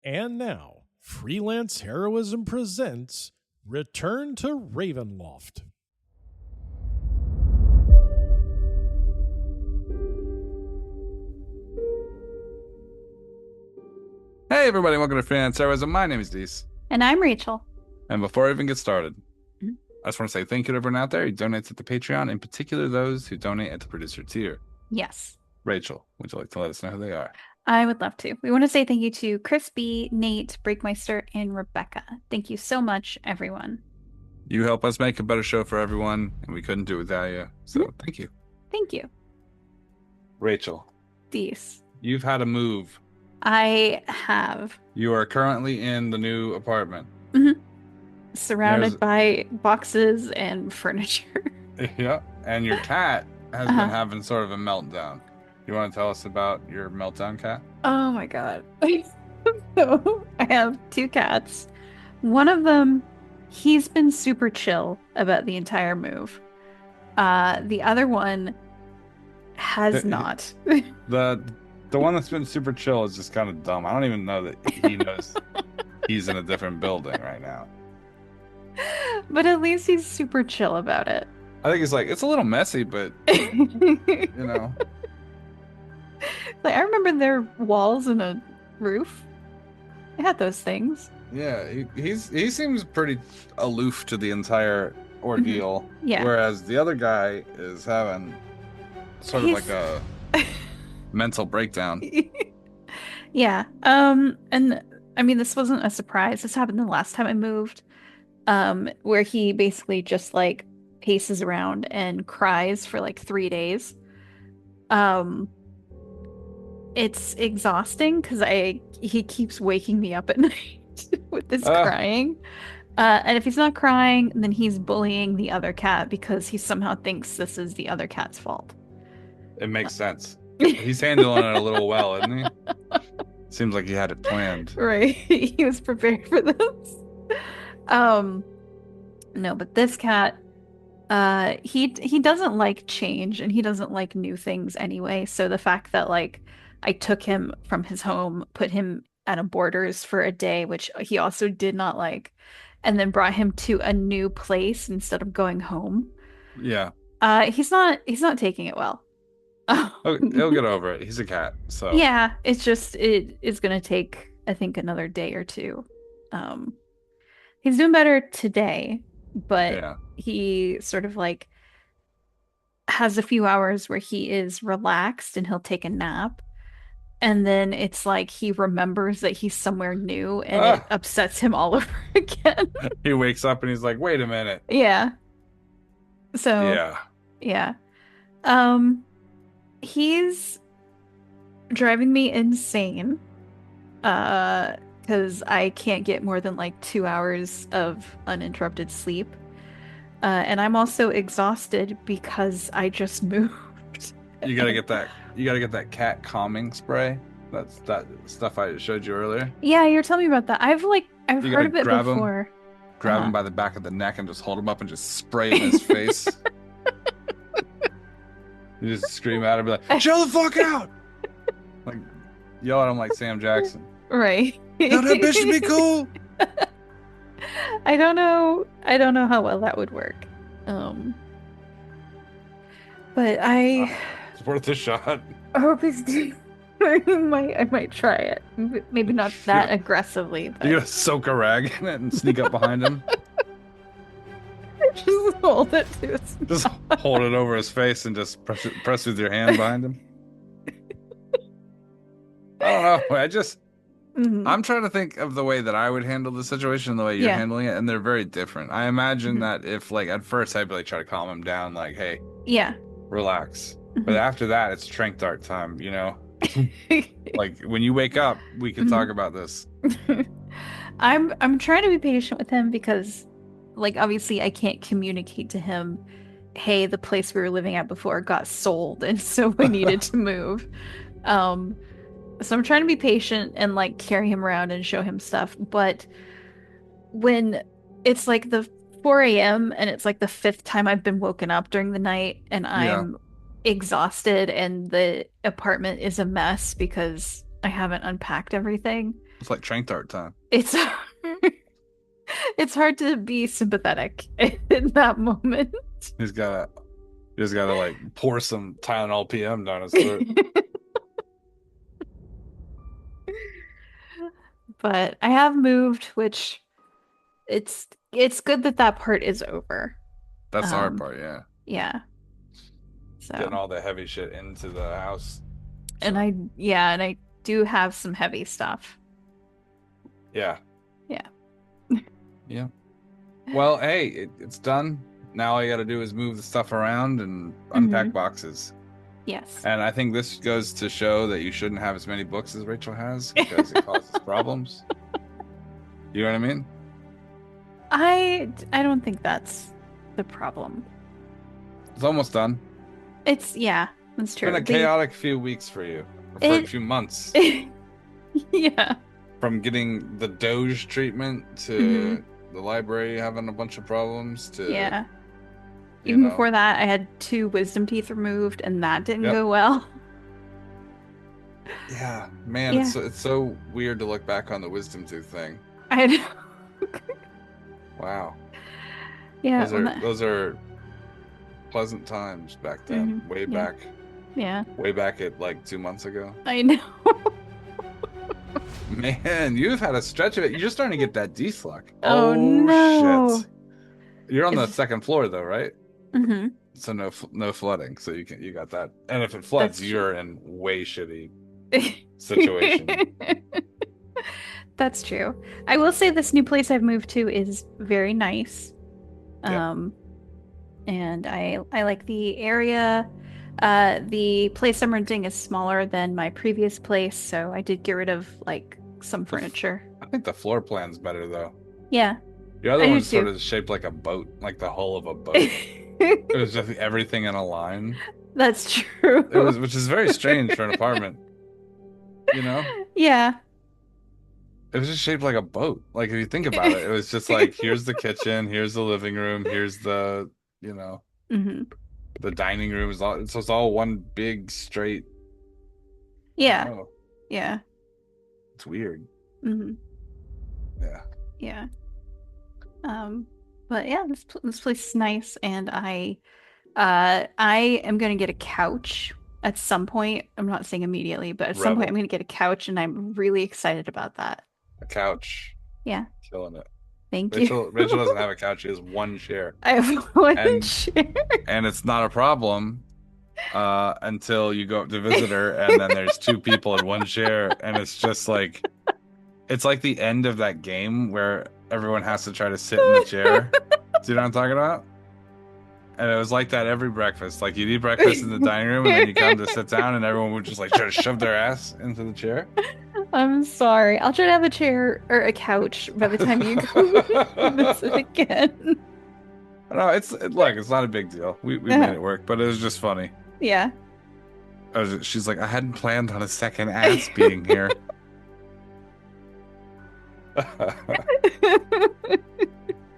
And now, Freelance Heroism presents Return to Ravenloft. Hey everybody, welcome to Freelance Heroism. My name is Dees. And I'm Rachel. And before I even get started, Mhm. I just want to say thank you to everyone out there who donates at the Patreon, in particular those who donate at the producer tier. Yes, Rachel, would you like to let us know who they are? I would love to. We want to say thank you to Crispy, Nate, Breakmeister, and Rebecca. Thank you so much, everyone. You help us make a better show for everyone, and we couldn't do it without you. Mhm. So thank you. Thank you. Rachel, These. you've had a move. I have You are currently in the new apartment. mhm, There's surrounded by boxes and furniture. yeah, and your cat has been Uh-huh. having sort of a meltdown. You want to tell us about your meltdown cat? Oh my God. So I have two cats. One of them, he's been super chill about the entire move. The other one has not. The the one that's been super chill is just kind of dumb. I don't even know that he knows he's in a different building right now. But at least he's super chill about it. I think it's like it's a little messy, but Like, you know, I remember their walls and a roof. They had those things. yeah, he seems pretty aloof to the entire Mhm. ordeal, Yeah. whereas the other guy is having sort of like He's a mental breakdown. yeah. And I mean this wasn't a surprise. This happened the last time I moved. Where he basically just like paces around and cries for like 3 days. Um, it's exhausting because I he keeps waking me up at night with this Uh, crying. And if he's not crying, then he's bullying the other cat because he somehow thinks this is the other cat's fault. it makes sense. He's handling it a little well, isn't he? Seems like he had it planned. Right. He was prepared for this. Um, no, but this cat, he doesn't like change and he doesn't like new things anyway. So the fact that like I took him from his home, put him at a Borders for a day, which he also did not like, and then brought him to a new place instead of going home. Yeah. He's not taking it well. Okay, he'll get over it. He's a cat, so Yeah, it's just it is gonna take, I think, another day or two. Um, he's doing better today, but yeah. he sort of like has a few hours where he is relaxed and he'll take a nap. And then it's like he remembers that he's somewhere new and it Ah, upsets him all over again. he wakes up and he's like, "Wait a minute." Yeah. So, Yeah. yeah. Um, he's driving me insane. Because I can't get more than like 2 hours of uninterrupted sleep. And I'm also exhausted because I just moved. You gotta get that. You gotta get that cat calming spray. That's that stuff I showed you earlier. Yeah, you're telling me about that. I've You heard gotta of it before. grab him Uh-huh. by the back of the neck, and just hold him up and just spray it in his face. You just scream at him, be like, "Chill the fuck out!" Like yell at him like Sam Jackson. Right. Tell that bitch to be cool. I don't know how well that would work. Um, but I It's worth a shot. hope he's doing I might try it. Maybe not You're that aggressively, you're but gonna soak a rag in it and sneak up behind him. just hold it to his Just hold it over his face and just press with your hand behind him. I don't know. Mhm. I'm trying to think of the way that I would handle the situation and the way you're Yeah. handling it, and they're very different. I imagine Mhm. that if, like, at first I'd be like try to calm him down, like, "Hey, Yeah. relax." But Mhm. after that, it's trank dart time, you know? Like when you wake up, we can talk Mhm. about this. I'm trying to be patient with him because like obviously I can't communicate to him, hey, the place we were living at before got sold and so we needed to move. Um so I'm trying to be patient and like carry him around and show him stuff, but when it's like the 4 a.m. and it's like the fifth time I've been woken up during the night and Yeah. I'm exhausted and the apartment is a mess because I haven't unpacked everything. It's like train art time. It's it's hard to be sympathetic in that moment. He's gotta just gotta like pour some Tylenol PM down his throat. But I have moved, which it's good that that part is over. That's the hard Um, part, yeah. yeah. Getting So, all the heavy shit into the house. and So, and I do have some heavy stuff. yeah. Yeah. Yeah. Well, hey, it's done. Now all you gotta do is move the stuff around and unpack boxes. Yes. And I think this goes to show that you shouldn't have as many books as Rachel has because it causes problems. You know what I mean? I don't think that's the problem. It's almost done. It's yeah, that's It's true. been a chaotic few weeks for you, for a few months. Yeah. From getting the Doge treatment to the library having a bunch of problems to Yeah. you Even know. before that, I had 2 wisdom teeth removed, and that didn't Yep. go well. Yeah, man, Yeah. it's so weird to look back on the wisdom tooth thing. I had Wow. yeah. Those are pleasant times back then. Way Yeah. back. Yeah. Way back at like 2 months ago. I know. Man, you've had a stretch of it. You're just starting to get that D-slug. Oh, no. Shit. You're on the It's- second floor though, right? Mm-hmm. So no flooding. So you got that. And if it floods, That's you're in way shitty situation. That's true. I will say this new place I've moved to is very nice. Yeah. And I like the area. The place I'm renting is smaller than my previous place, so I did get rid of like some furniture. I think the floor plan's better though. Yeah. The other I do one's sort too. of shaped like a boat, like the hull of a boat. It was just everything in a line. That's true. Which is very strange for an apartment. You know? Yeah. It was just shaped like a boat. Like if you think about it, it was just like here's the kitchen, here's the living room, here's the, Mm-hmm. the dining room is all, so it's all one big straight. Yeah. Oh, Yeah. it's weird. Mm-hmm. Yeah. Yeah. But yeah, this place is nice, and I am gonna get a couch at some point. I'm not saying immediately, but at some point I'm gonna get a couch, and I'm really excited about that. A couch. Yeah. Killing it. Thank you. Rachel doesn't have a couch, she has one chair. I have one And- chair. And it's not a problem until you go up to visit her and then there's 2 people in one chair and it's just like it's like the end of that game where everyone has to try to sit in the chair. Do you know what I'm talking about? And it was like that every breakfast. Like you'd eat breakfast in the dining room and then you come to sit down and everyone would just like try to shove their ass into the chair. I'm sorry. I'll try to have a chair or a couch by the time you go visit again. No, it's not a big deal. We made it work, but it was just funny. Yeah. She's like, I hadn't planned on a second ass being here.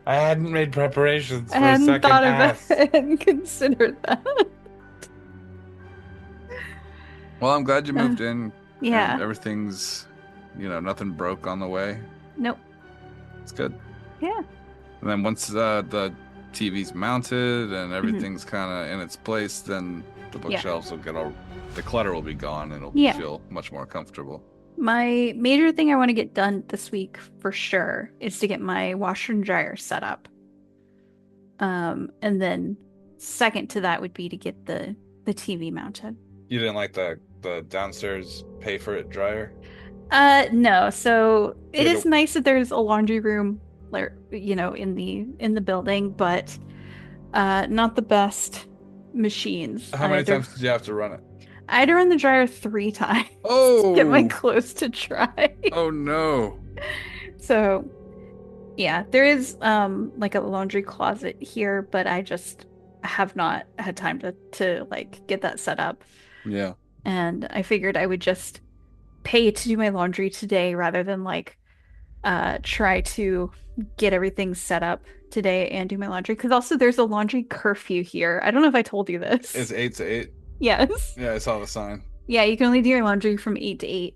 I hadn't made preparations for I a hadn't second thought ass. about it. I hadn't considered that. Well, I'm glad you moved in. Yeah. And everything's, nothing broke on the way. Nope. It's good. Yeah. And then once the TV's mounted and everything's kind of in its place, then the bookshelves will get the clutter will be gone and it'll feel much more comfortable. My major thing I want to get done this week for sure is to get my washer and dryer set up. And then second to that would be to get the TV mounted. You didn't like the downstairs pay for it dryer? No. So it is nice that there's a laundry room, in the building, but not the best machines. How many times did you have to run it? I had to run the dryer 3 times Oh, to get my clothes to dry. Oh no. So yeah, there is like a laundry closet here, but I just have not had time to like get that set up. Yeah. And I figured I would just pay to do my laundry today rather than like try to get everything set up today and do my laundry, because also there's a laundry curfew here. I don't know if I told you this. It's 8 to 8. Yes. Yeah, I saw the sign. Yeah, you can only do your laundry from 8 to 8.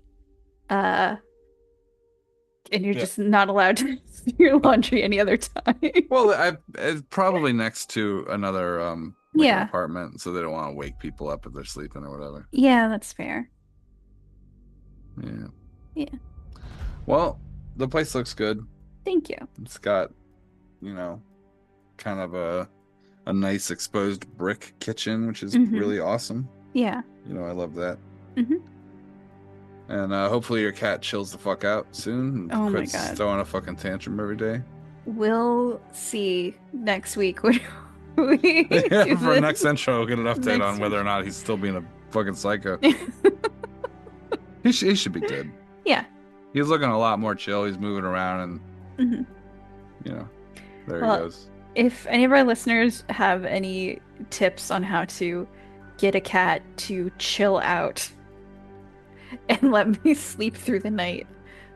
And you're just not allowed to do your laundry any other time. Well, it's probably next to another an Yeah. apartment, so they don't want to wake people up if they're sleeping or whatever. Yeah, that's fair. Yeah. Yeah. Well, the place looks good. Thank you. It's got, kind of a nice exposed brick kitchen, which is really awesome. Yeah. I love that. Mm-hmm. And hopefully your cat chills the fuck out soon and quits throwing a fucking tantrum every day. We'll see next week when we for next intro, we'll get an update on whether or not he's still being a fucking psycho. He should be good. Yeah. He's looking a lot more chill. He's moving around and, there he goes. If any of our listeners have any tips on how to get a cat to chill out and let me sleep through the night,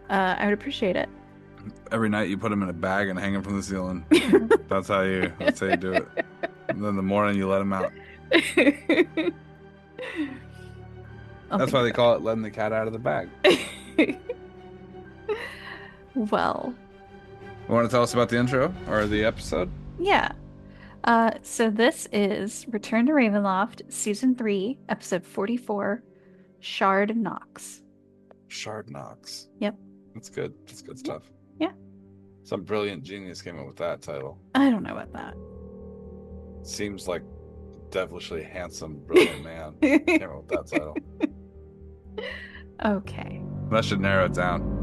I would appreciate it. Every night you put him in a bag and hang him from the ceiling. That's how you do it. And then in the morning you let him out. That's why they call it letting the cat out of the bag. Well, you want to tell us about the intro or the episode? Yeah. So this is Return to Ravenloft, Season 3, Episode 44, Shard Knocks. Shard Knocks. Yep. That's good. That's good stuff. Yeah. Some brilliant genius came up with that title. I don't know about that. Seems like a devilishly handsome, brilliant man came up with that title. Okay. That should narrow it down.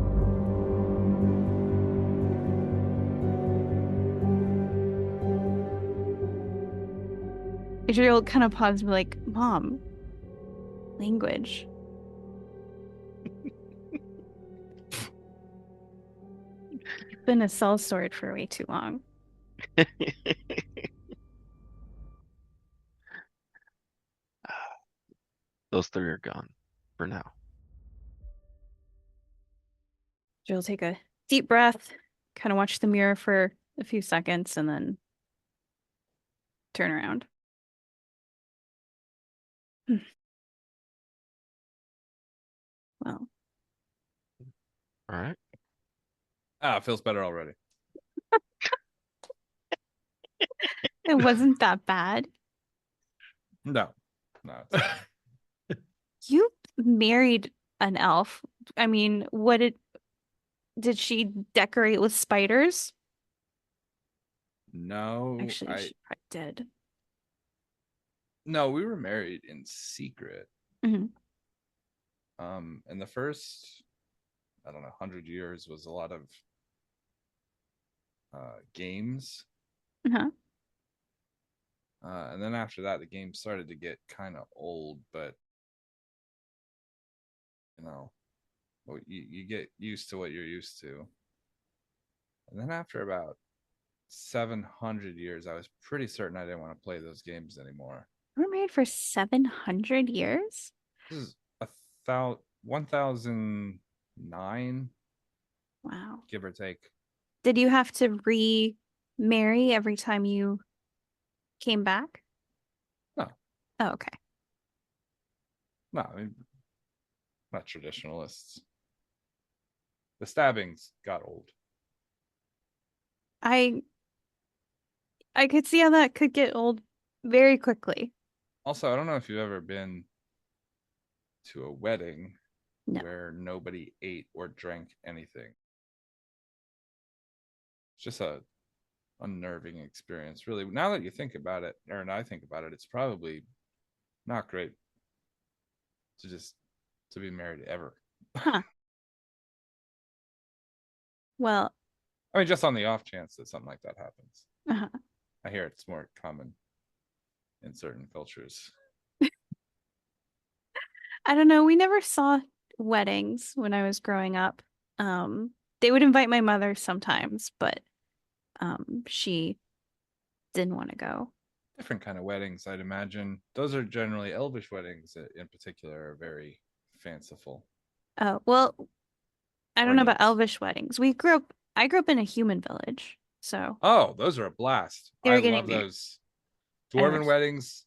Adriel kind of paused and be like, Mom, language. You've been a sellsword for way too long. Those three are gone for now. Adriel take a deep breath, kind of watch the mirror for a few seconds, and then turn around. Well. All right. It feels better already. It wasn't that bad. No. You married an elf. I mean, did she decorate with spiders? No. Actually, she probably did. No, we were married in secret. Mm-hmm. And the first, 100 years was a lot of games. Uh-huh. And then after that, the game started to get kind of old, but you get used to what you're used to. And then after about 700 years, I was pretty certain I didn't want to play those games anymore. We were married for 700 years? This is 1009. Wow. Give or take. Did you have to remarry every time you came back? No. Oh, okay. No, I mean, not traditionalists. The stabbings got old. I could see how that could get old very quickly. Also, I don't know if you've ever been to a wedding where nobody ate or drank anything. It's just a unnerving experience, really. Now that you think about it, or I think about it, it's probably not great to be married ever. Huh. Well, I mean, just on the off chance that something like that happens. Uh-huh. I hear it's more common in certain cultures. I don't know. We never saw weddings when I was growing up. They would invite my mother sometimes, but she didn't want to go. Different kind of weddings, I'd imagine. Those are generally elvish weddings in particular are very fanciful. Oh, well, I don't know about elvish weddings. I grew up in a human village, so. Oh, those are a blast. I love those. Dwarven weddings,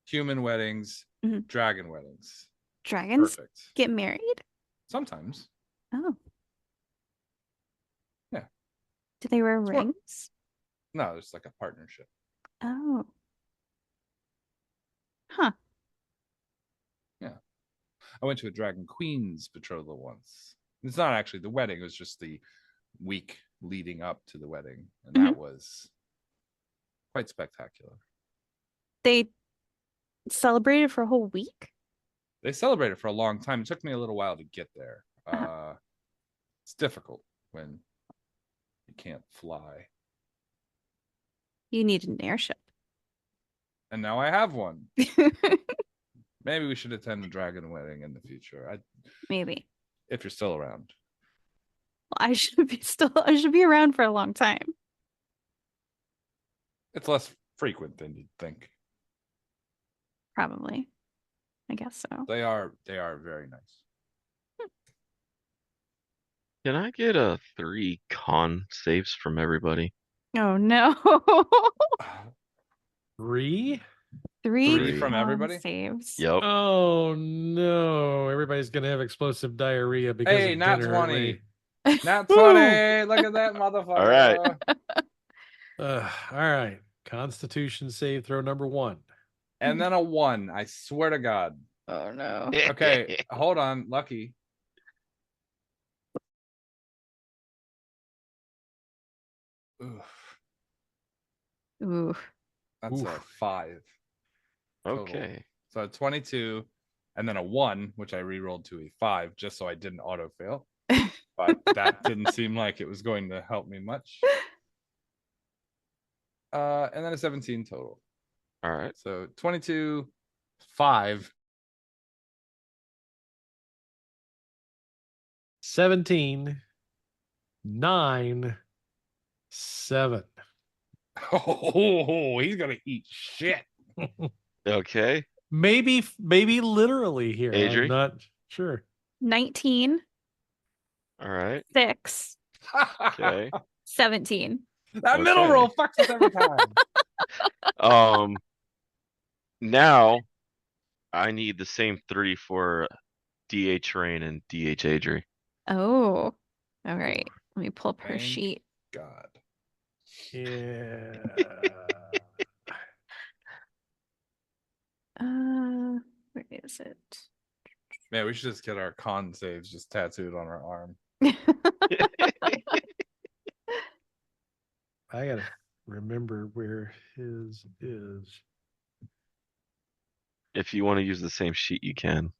human weddings, dragon weddings. Dragons Perfect. get married? Sometimes. Oh. Do they wear what- rings? No, it's like a partnership. Oh. Huh. I went to a Dragon Queen's betrothal once. It's not actually the wedding, it was just the week leading up to the wedding. And that was quite spectacular. They celebrated for a whole week? They celebrated for a long time. It took me a little while to get there. It's difficult when you can't fly. You need an airship. And now I have one. Maybe we should attend the dragon wedding in the future. Maybe. If you're still around. Well, I should be around for a long time. It's less frequent than you'd think. Probably. I guess so. They are very nice. Can I get 3 con saves from everybody? Oh no. 3? Three from con everybody? saves. Yep. Oh no! Everybody's gonna have explosive diarrhea because Hey, of nat dinner. 20. Nat Woo! 20. Look at that motherfucker. All right. All right. Constitution save throw number 1. And then a 1. I swear to God. Oh no. Okay, hold on. Lucky. Oof. Ooh. That's a Oof. 5. Total. Okay. So a 22 and then a 1, which I re-rolled to a 5 just so I didn't auto fail. But that didn't seem like it was going to help me much. And then a 17 total. All right. So 22, 5. 17, 9, 7. Oh, he's gonna eat shit. Okay. Maybe literally here. Adri? I'm not sure. 19, All right. 6, Okay. 17. That middle Okay. roll fucks us every time. Now I need the same 3 for DH Rain and DH Adri. Oh. All right. Let me pull up her Thank sheet. God. Yeah. Where is it? Man, we should just get our con saves just tattooed on our arm. I gotta remember where his is. If you want to use the same sheet, you can.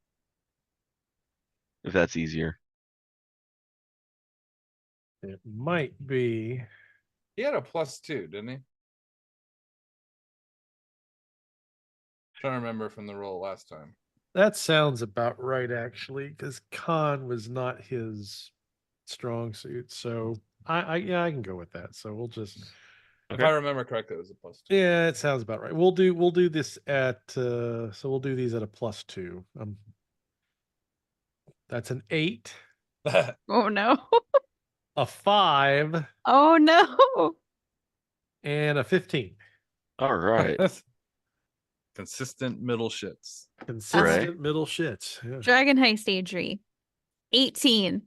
If that's easier. It might be. He had a +2, didn't he? Trying to remember from the roll last time. That sounds about right, actually, because con was not his strong suit. So I can go with that. So we'll just. If Okay. I remember correctly, it was a +2. Yeah, it sounds about right. We'll do this at so we'll do these at a +2. That's an 8, Oh no. a 5, Oh no. and a 15. All right. Consistent middle shits. Consistent middle shits. Yeah. Dragon Heist Adri. 18,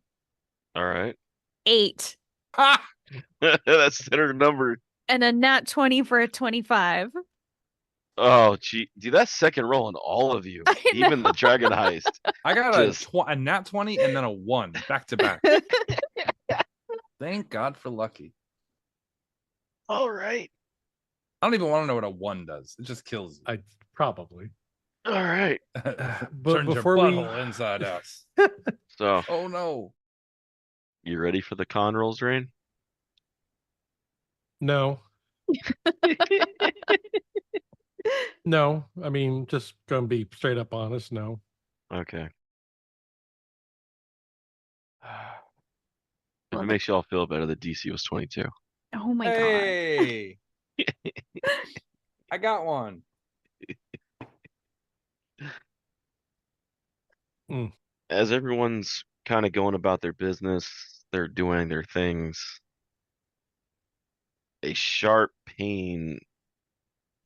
All right. 8, Ha! That's standard number. and a nat 20 for a 25. Oh, gee. Dude, that's second roll on all of you. I Even the know. Dragon Heist. I got Just- a nat 20 and then a 1 back to back. Thank God for lucky. All right. I don't even want to know what a 1 does. It just kills you. I probably. All right. But Turns your before we butthole inside out. So, Oh no. you ready for the con rolls, Rain? No. No. I mean, just gonna be straight up honest. No. Okay. If Well, it makes you all feel better, the DC was 22. Oh my god. Hey. I got one. As everyone's kind of going about their business, they're doing their things, a sharp pain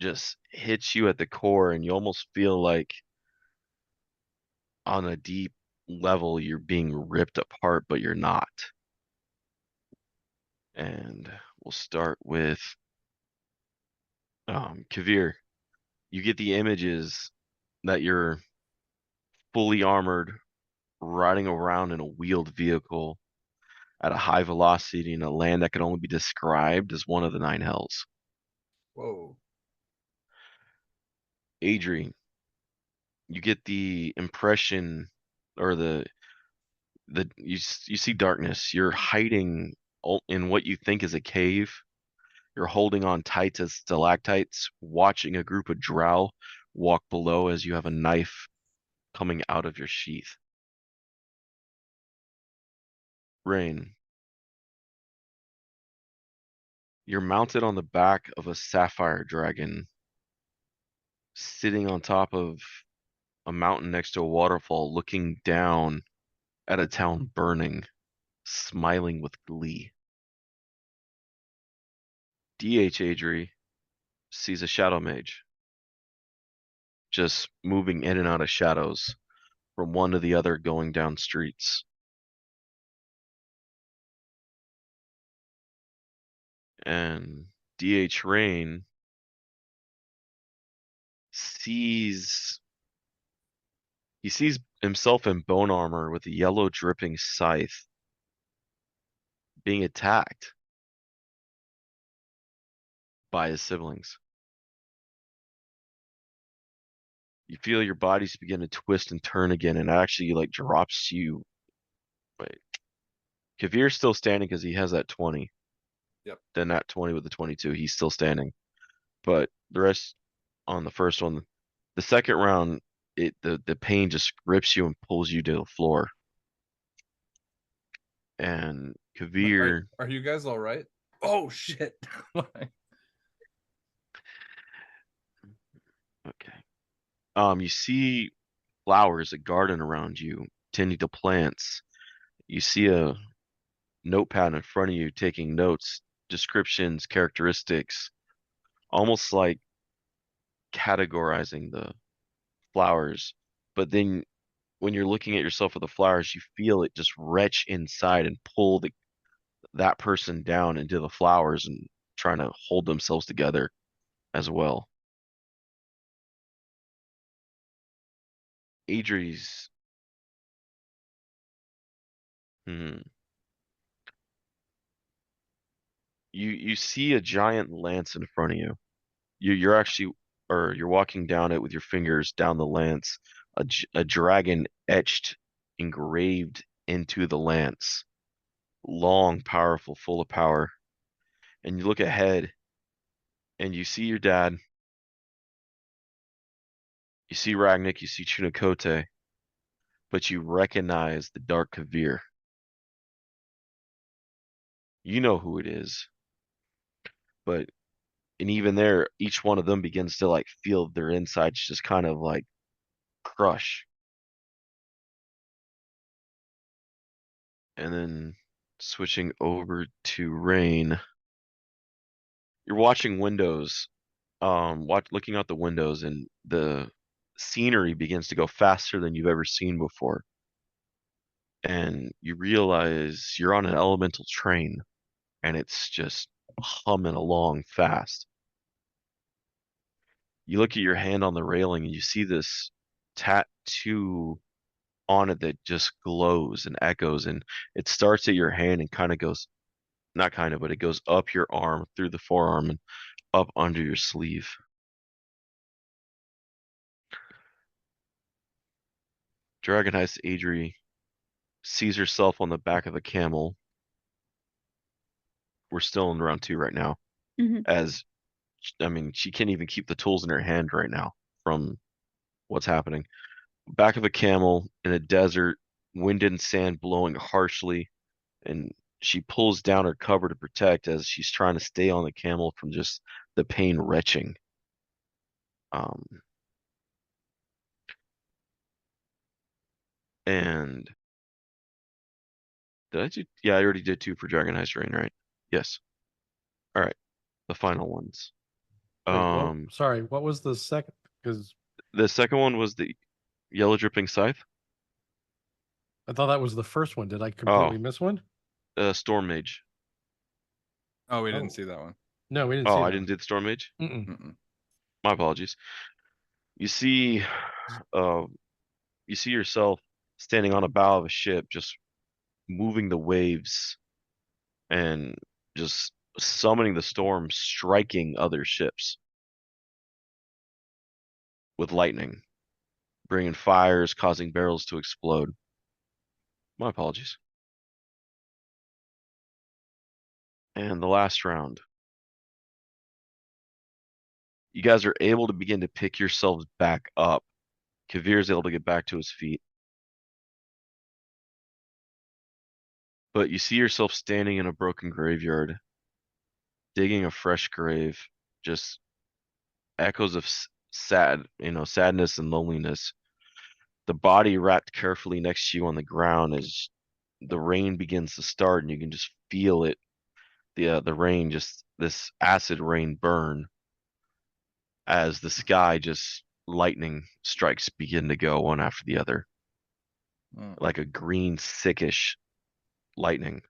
just hits you at the core, and you almost feel like on a deep level you're being ripped apart, but you're not. And we'll start with Kavir. You get the images that you're fully armored, riding around in a wheeled vehicle at a high velocity in a land that can only be described as one of the nine hells. Whoa. Adri, you get the impression or you see darkness. You're hiding in what you think is a cave. You're holding on tight to stalactites, watching a group of drow walk below as you have a knife coming out of your sheath. Rain, you're mounted on the back of a sapphire dragon, sitting on top of a mountain next to a waterfall, looking down at a town burning, smiling with glee. DH Adri sees a shadow mage just moving in and out of shadows from one to the other going down streets. And DH Rain sees he sees himself in bone armor with a yellow dripping scythe being attacked by his siblings. You feel your bodies begin to twist and turn again, and it actually like drops you. Wait, Kavir's still standing because he has that 20. Yep. Then that 20 with the 22, he's still standing. But the rest on the first one, the second round, the pain just grips you and pulls you to the floor. And Kavir, Are you guys all right? Oh shit. okay. You see flowers, a garden around you, tending to plants. You see a notepad in front of you taking notes, descriptions, characteristics, almost like categorizing the flowers. But then when you're looking at yourself with the flowers, you feel it just retch inside and pull that person down into the flowers and trying to hold themselves together as well. Adri's hmm, you see a giant lance in front of you. You're actually or you're walking down it with your fingers down the lance, a dragon etched, engraved into the lance, long, powerful, full of power. And you look ahead and you see your dad, you see Ragnik, you see Chunakote, but you recognize the Dark Kavir. You know who it is, but and even there, each one of them begins to like feel their insides just kind of like crush. And then switching over to Rain, you're watching windows, looking out the windows, and the scenery begins to go faster than you've ever seen before. And you realize you're on an elemental train, and it's just humming along fast. You look at your hand on the railing, and you see this tattoo on it that just glows and echoes, and it starts at your hand and kind of goes, not kind of, but it goes up your arm through the forearm and up under your sleeve. Dragonheist Adri sees herself on the back of a camel. We're still in round 2 right now. Mhm. As I mean, she can't even keep the tools in her hand right now from what's happening. Back of a camel in a desert, wind and sand blowing harshly, and she pulls down her cover to protect as she's trying to stay on the camel from just the pain retching. Um, and did I do? Yeah, I already did 2 for Dragon Heist Rain, right? Yes. All right, the final ones. Wait, what? Um, Sorry, what was the second? Because the second one was the Yellow Dripping Scythe. I thought that was the first one. Did I Oh, completely miss one? Storm Mage. Oh, we Oh. didn't see that one. No, we didn't Oh, see I that didn't do the Storm Mage? one. Mm-mm. Mm-mm. My apologies. You see, uh, you see yourself standing on a bow of a ship, just moving the waves and just summoning the storm, striking other ships with lightning, bringing fires, causing barrels to explode. My apologies. And the last round. You guys are able to begin to pick yourselves back up. Kavir is able to get back to his feet. But you see yourself standing in a broken graveyard, digging a fresh grave, just echoes of sadness and loneliness. The body wrapped carefully next to you on the ground as the rain begins to start, and you can just feel it. The rain, just this acid rain burn as the sky just lightning strikes begin to go one after the other, Mm. like a green, sickish lightning.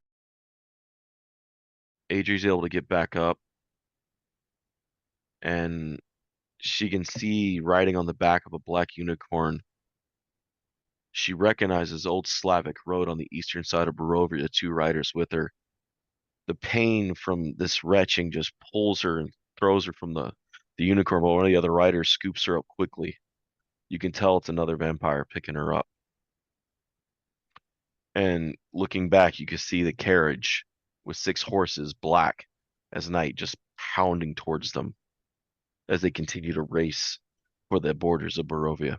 Adri's able to get back up, and she can see riding on the back of a black unicorn. She recognizes old Slavic rode on the eastern side of Barovia, the two riders with her. The pain from this retching just pulls her and throws her from the unicorn, while one of the other riders scoops her up quickly. You can tell it's another vampire picking her up. And looking back, you can see the carriage with 6 horses, black as night, just pounding towards them as they continue to race for the borders of Barovia.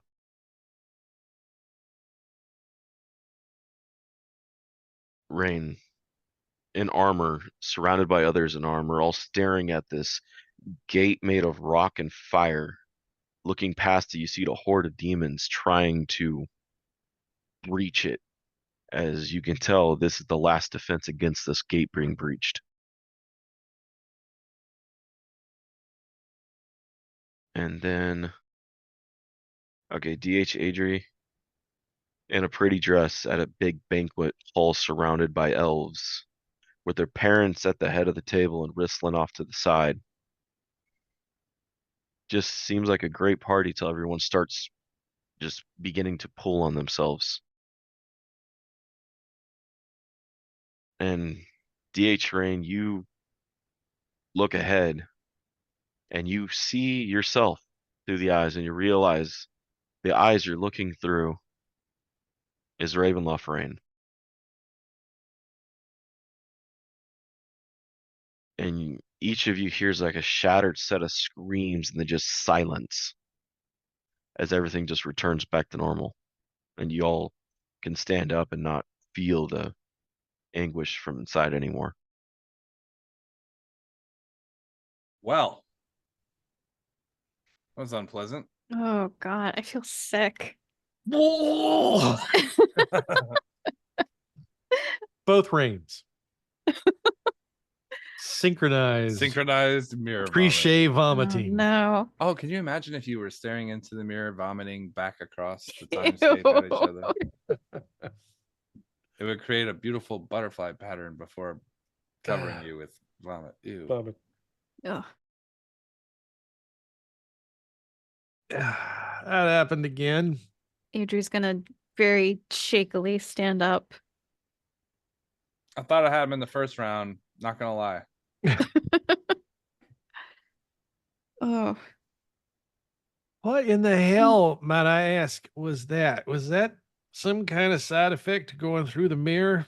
Rain, in armor, surrounded by others in armor, all staring at this gate made of rock and fire. Looking past it, you see a horde of demons trying to breach it. As you can tell, this is the last defense against this gate being breached. And then, okay, DH Adri in a pretty dress at a big banquet hall surrounded by elves, with their parents at the head of the table and Ristlin off to the side. Just seems like a great party till everyone starts just beginning to pull on themselves. And DH Rain, you look ahead and you see yourself through the eyes, and you realize the eyes you're looking through is Ravenloft Rain. And each of you hears like a shattered set of screams and then just silence as everything just returns back to normal. And you all can stand up and not feel the anguish from inside anymore. Well, that was unpleasant. Oh God, I feel sick. Both rains. Synchronized. Synchronized mirror Cliche vomit. Oh vomiting. no. Oh, can you imagine if you were staring into the mirror, vomiting back across the Ew. timescape at each other? It would create a beautiful butterfly pattern before covering you with vomit. Ew. Vomit. Ugh. That happened again. Adri's gonna very shakily stand up. I thought I had him in the first round. Not gonna lie. Oh, What in the hell, might I ask, was that? Was that some kind of side effect to going through the mirror?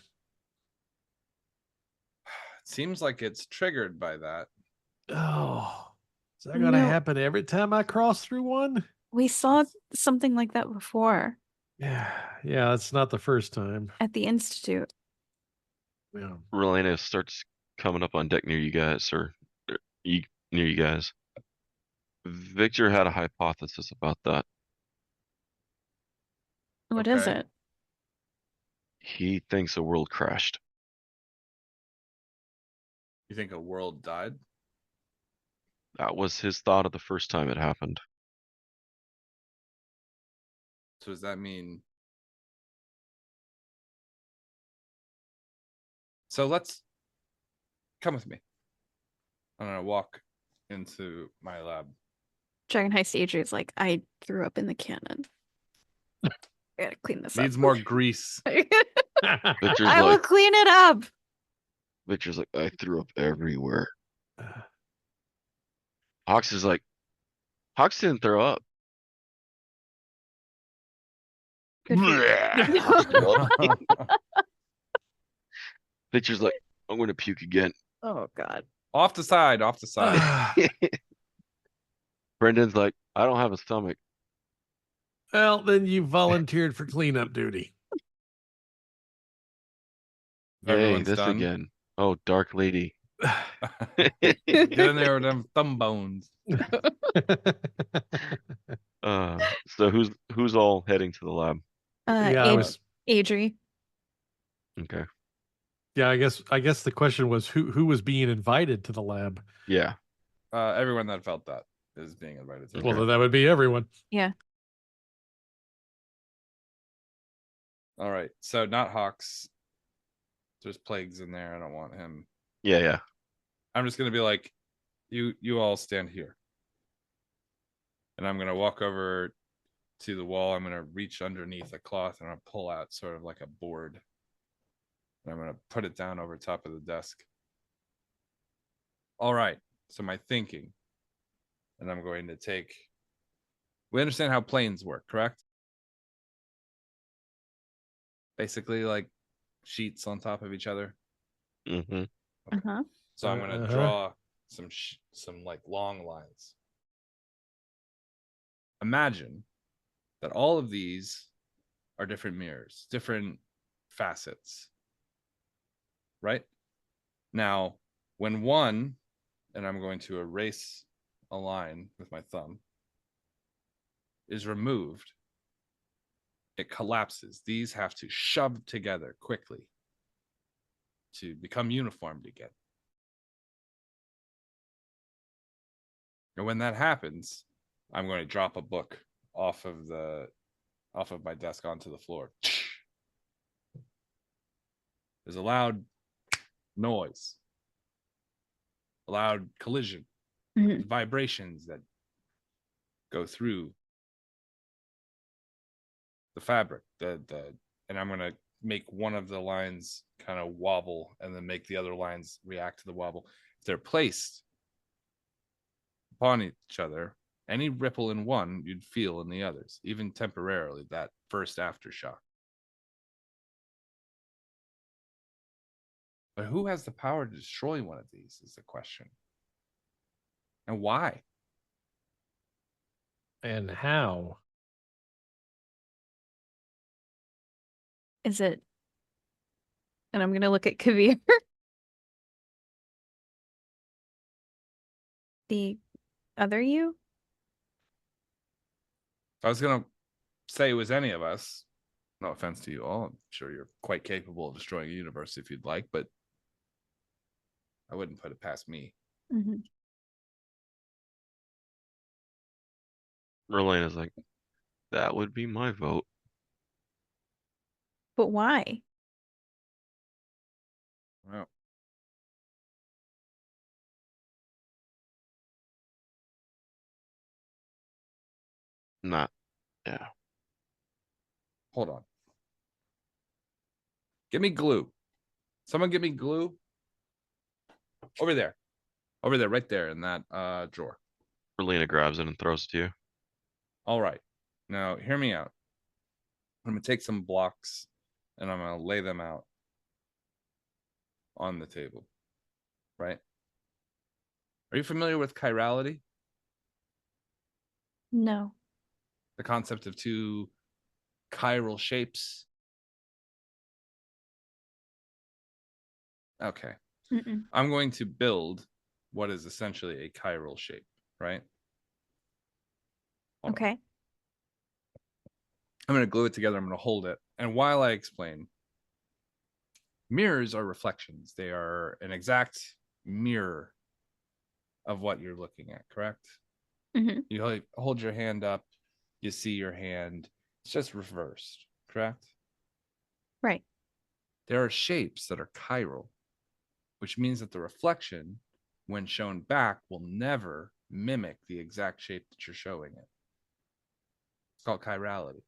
It seems like it's triggered by that. Oh, is that going to no. happen every time I cross through one? We saw something like that before Yeah, it's not the first time. at the Institute. Yeah. Relena starts coming up on deck near you guys, or near you guys. Victor had a hypothesis about that. What is Okay. it? He thinks a world crashed. You think a world died? That was his thought of the first time it happened. So does that mean? So let's come with me. I'm gonna walk into my lab. Dragon Heist Adrian's like, I threw up in the cannon. I gotta clean this Needs up. more grease. Victor's I will like, clean it up. I threw up everywhere. Hawks is like, Hawks didn't throw up. Good for you. Victor's like, I'm gonna puke again. Oh God. Off the side, off the side. Brendan's like, I don't have a stomach. Well, then you volunteered for cleanup duty. Yay, Everyone's this done. again. Oh, Dark Lady. Get in there with them thumb bones. So who's all heading to the lab? Yeah, I was. Adri. Okay. Yeah, I guess the question was who was being invited to the lab. Yeah. Everyone that felt that is being invited to. Okay. Well, then that would be everyone. Yeah. All right. So not Hawks. There's Plagues in there. I don't want him. Yeah. I'm just gonna be like, you all stand here. And I'm gonna walk over to the wall. I'm gonna reach underneath a cloth and I'm gonna pull out sort of like a board. And I'm gonna put it down over top of the desk. All right. So my thinking. And I'm going to take. We understand how planes work, correct? Basically, like sheets on top of each other. Mm-hmm. Uh-huh. So I'm going to draw some like long lines. Imagine that all of these are different mirrors, different facets. Right? Now, when one, and I'm going to erase a line with my thumb, is removed, it collapses. These have to shove together quickly to become uniformed again. And when that happens, I'm going to drop a book off of my desk onto the floor. There's a loud noise, a loud collision, vibrations that go through the fabric. And I'm going to make one of the lines kind of wobble and then make the other lines react to the wobble. If they're placed upon each other, any ripple in one you'd feel in the others, even temporarily, that first aftershock. But who has the power to destroy one of these is the question. And why? And how? Is it? And I'm gonna look at Kavir. The other you? If I was going to say it was any of us, no offense to you all, I'm sure you're quite capable of destroying a universe if you'd like, but I wouldn't put it past me. Mm-hmm. Merlena's like, that would be my vote. But why? Well, Not. Yeah. hold on. Give me glue. Someone give me glue. Over there, right there in that drawer. Merlena grabs it and throws it to you. All right. Now, hear me out. I'm going to take some blocks and I'm going to lay them out on the table. Right? Are you familiar with chirality? No. The concept of two chiral shapes? Okay. Mm-mm. I'm going to build what is essentially a chiral shape, right? Hold on. Okay. I'm going to glue it together. I'm going to hold it. And while I explain, mirrors are reflections. They are an exact mirror of what you're looking at, correct? Mm-hmm. You hold your hand up, you see your hand. It's just reversed, correct? Right. There are shapes that are chiral, which means that the reflection when shown back, will never mimic the exact shape that you're showing it. It's called chirality.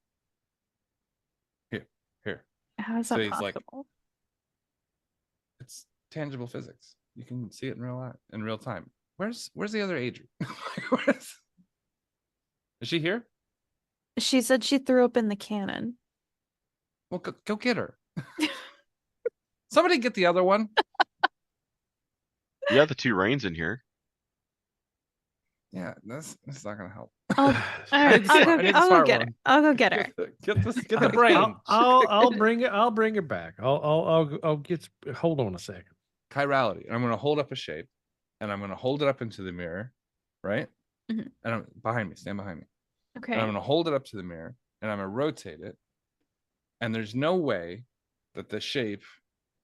Here. How is So that he's like, possible? it's tangible physics. You can see it in real time. Where's the other Adri? Is she here? She said she threw up in the cannon. Well, go get her. Somebody get the other one. Yeah, the two Rains in here. Yeah, that's not gonna help. All right, I need the I'll go smart get her. one. I'll go get her. Get the brain. I'll bring it. I'll bring it back. I'll get. Hold on a second. Chirality. And I'm gonna hold up a shape, and I'm gonna hold it up into the mirror, right? Mhm. And I'm behind me. Stand behind me. Okay. And I'm gonna hold it up to the mirror, and I'm gonna rotate it. And there's no way that the shape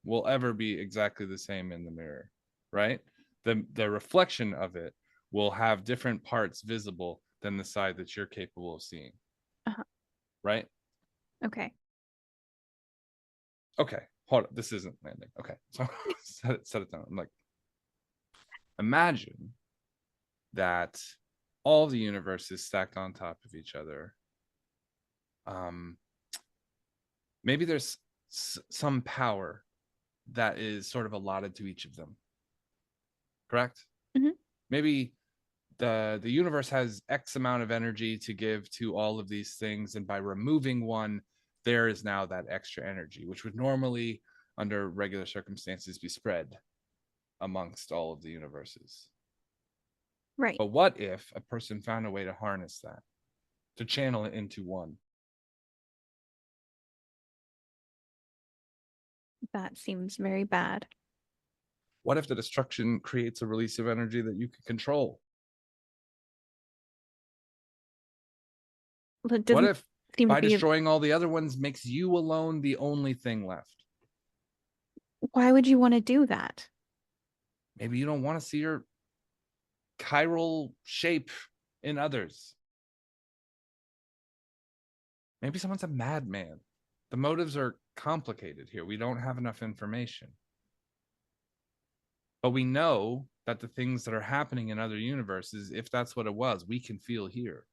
will ever be exactly the same in the mirror, right? The reflection of it will have different parts visible than the side that you're capable of seeing. Uh-huh. Right? Okay. Okay, hold up. This isn't landing. Okay, so set it down. I'm like, imagine that all the universe is stacked on top of each other. Maybe there's some power that is sort of allotted to each of them. Correct? Mhm. Maybe the universe has X amount of energy to give to all of these things, and by removing one, there is now that extra energy, which would normally, under regular circumstances, be spread amongst all of the universes. Right. But what if a person found a way to harness that, to channel it into one? That seems very bad. What if the destruction creates a release of energy that you can control? Well, it What doesn't if seem to by be. destroying all the other ones makes you alone the only thing left? Why would you want to do that? Maybe you don't want to see your chiral shape in others. Maybe someone's a madman. The motives are complicated here. We don't have enough information. But we know that the things that are happening in other universes, if that's what it was, we can feel here.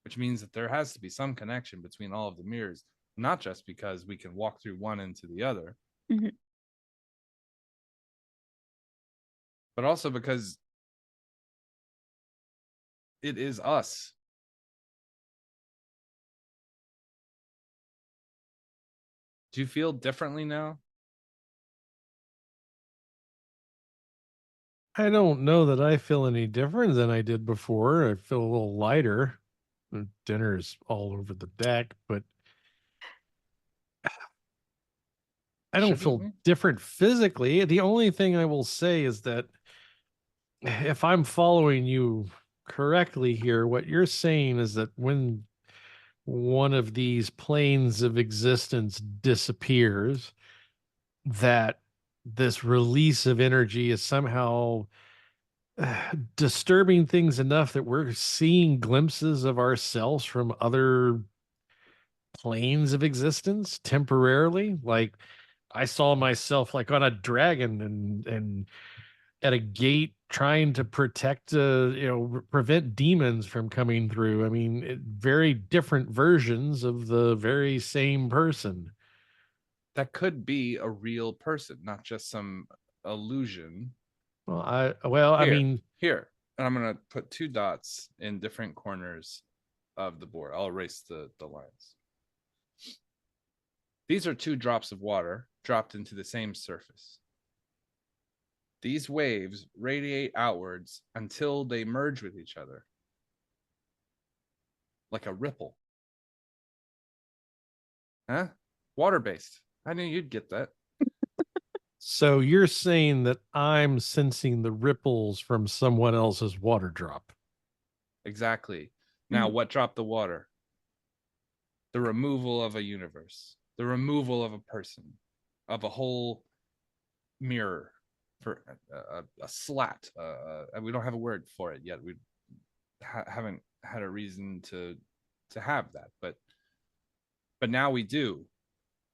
Which means that there has to be some connection between all of the mirrors, not just because we can walk through one into the other, Mhm. but also because it is us. Do you feel differently now? I don't know that I feel any different than I did before. I feel a little lighter. Dinner's all over the deck, but I don't Shouldn't feel we? different physically. The only thing I will say is that if I'm following you correctly here, what you're saying is that when one of these planes of existence disappears, that this release of energy is somehow disturbing things enough that we're seeing glimpses of ourselves from other planes of existence temporarily. Like I saw myself like on a dragon and at a gate trying to protect prevent demons from coming through. I mean, very different versions of the very same person. That could be a real person, not just some illusion. I Here, mean, here. And I'm going to put 2 dots in different corners of the board. I'll erase the lines. These are 2 drops of water dropped into the same surface. These waves radiate outwards until they merge with each other, like a ripple. Huh? Water-based. I knew you'd get that. so you're saying that I'm sensing the ripples from someone else's water drop. Exactly. Now, Mhm. what dropped the water? The removal of a universe, the removal of a person, of a whole mirror, for a slat. We don't have a word for it yet. We haven't had a reason to have that, but now we do.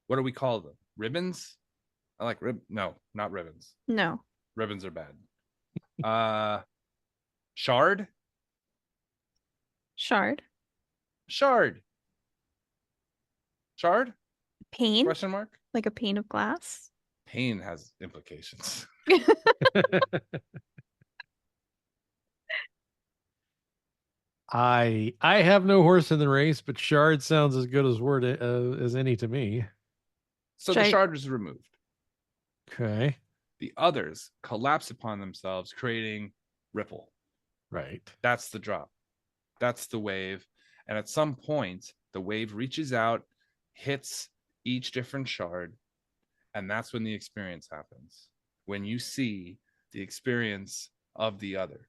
What do we call them? Ribbons? I like No, not ribbons. No. Ribbons are bad. Shard? Shard. Shard. Shard? Pane? Question mark? Like a pane of glass? Pain has implications. I have no horse in the race, but shard sounds as good as word as any to me. So the shard was removed. Okay. The others collapse upon themselves, creating ripple. Right. That's the drop. That's the wave. And at some point, the wave reaches out, hits each different shard, and that's when the experience happens. When you see the experience of the other.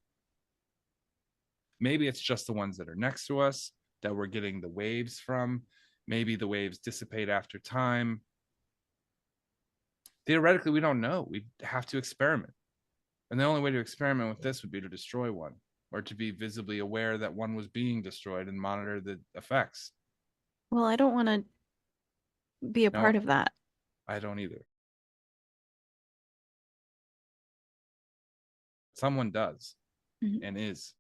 Maybe it's just the ones that are next to us that we're getting the waves from. Maybe the waves dissipate after time. Theoretically, we don't know. We have to experiment. And the only way to experiment with this would be to destroy one, or to be visibly aware that one was being destroyed and monitor the effects. Well, I don't want to be a part of that. I don't either. Someone does and is.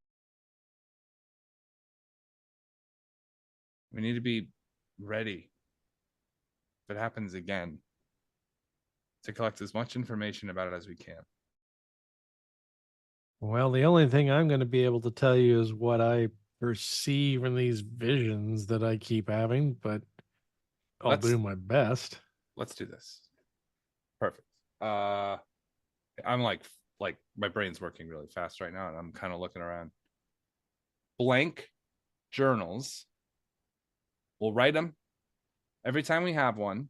We need to be ready if it happens again to collect as much information about it as we can. Well, the only thing I'm going to be able to tell you is what I perceive in these visions that I keep having, but I'll do my best. Let's do this. Perfect. I'm like my brain's working really fast right now, and I'm kind of looking around. Blank journals. We'll write them. Every time we have one,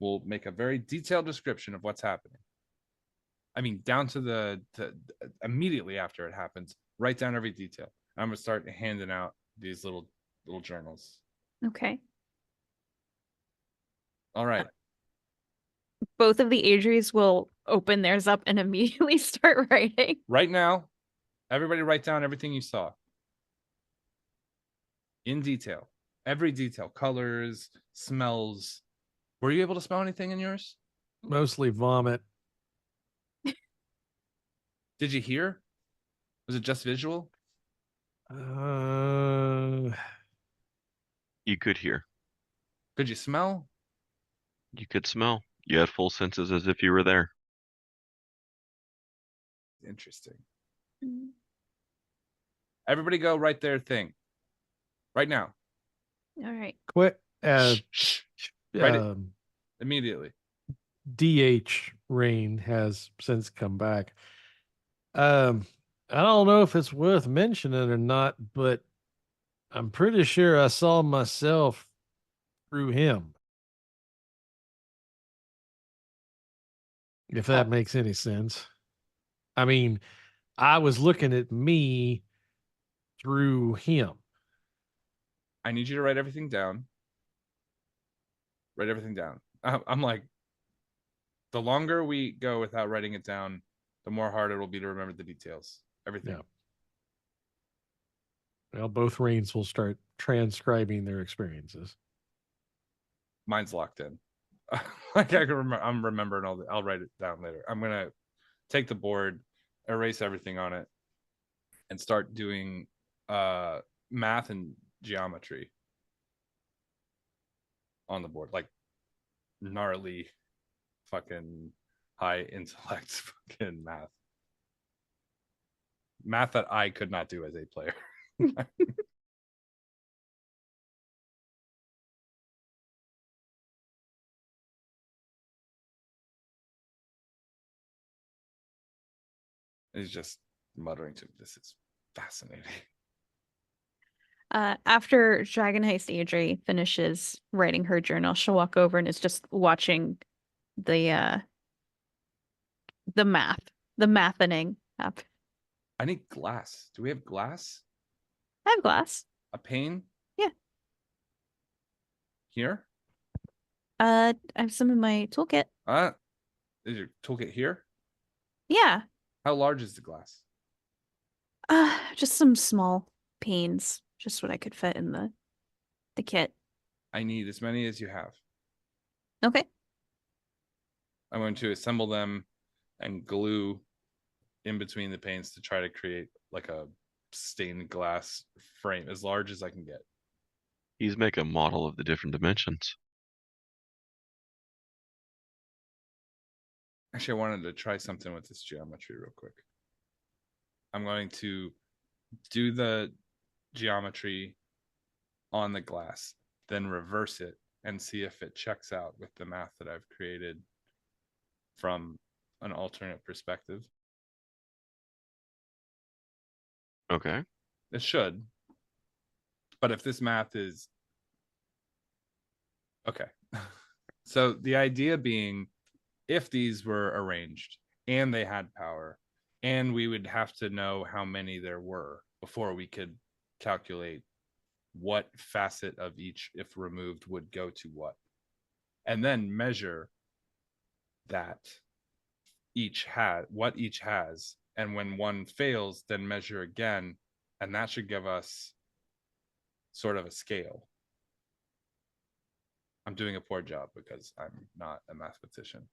we'll make a very detailed description of what's happening. I mean, down to immediately after it happens, write down every detail. I'm gonna start handing out these little journals. Okay. All right. Both of the Adries will open theirs up and immediately start writing. Right now, everybody write down everything you saw. In detail. Every detail. Colors, smells. Were you able to smell anything in yours? Mostly vomit. Did you hear? Was it just visual? You could hear. Could you smell? You could smell. You had full senses as if you were there. Interesting. Everybody go write their thing. Right now. All right. Quit. Write it immediately. DH Rain has since come back. I don't know if it's worth mentioning or not, but I'm pretty sure I saw myself through him. If that makes any sense. I mean, I was looking at me through him. I need you to write everything down. Write everything down. I'm like, the longer we go without writing it down, the more hard it will be to remember the details. Everything. Yeah. Well, both Rains will start transcribing their experiences. Mine's locked in. Like I can remember. I'm remembering all. I'll write it down later. I'm gonna take the board, erase everything on it, and start doing math and geometry on the board, like gnarly, fucking high intellect, fucking math that I could not do as a player. He's just muttering to me, this is fascinating. After Dragon Heist Adri finishes writing her journal, she'll walk over and is just watching the mathing happen. I need glass. Do we have glass? I have glass. A pane? Yeah. Here? I have some in my toolkit. Is your toolkit here? Yeah. How large is the glass? Just some small panes. Just what I could fit in the kit. I need as many as you have. Okay. I'm going to assemble them and glue in between the paints to try to create like a stained glass frame as large as I can get. He's making a model of the different dimensions. Actually, I wanted to try something with this geometry real quick. I'm going to do the geometry on the glass, then reverse it and see if it checks out with the math that I've created from an alternate perspective. Okay. It should. But if this math is okay. So the idea being, if these were arranged and they had power, and we would have to know how many there were before we could calculate what facet of each, if removed, would go to what, and then measure that what each has, and when one fails, then measure again, and that should give us sort of a scale. I'm doing a poor job because I'm not a mathematician.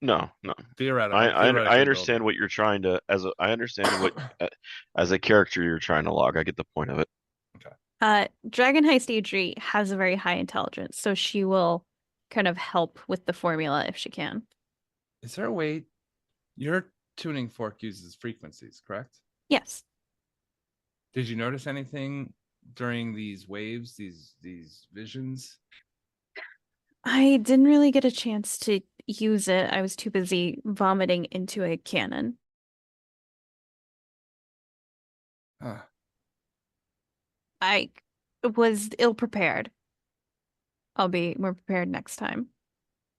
No, no. I understand what you're trying to I understand what as a character you're trying to log. I get the point of it. Okay. Dragon Heist Adri has a very high intelligence, so she will kind of help with the formula if she can. Is there a way your tuning fork uses frequencies, correct? Yes. Did you notice anything during these waves, these visions? I didn't really get a chance to use it. I was too busy vomiting into a cannon. Huh. I was ill prepared. I'll be more prepared next time.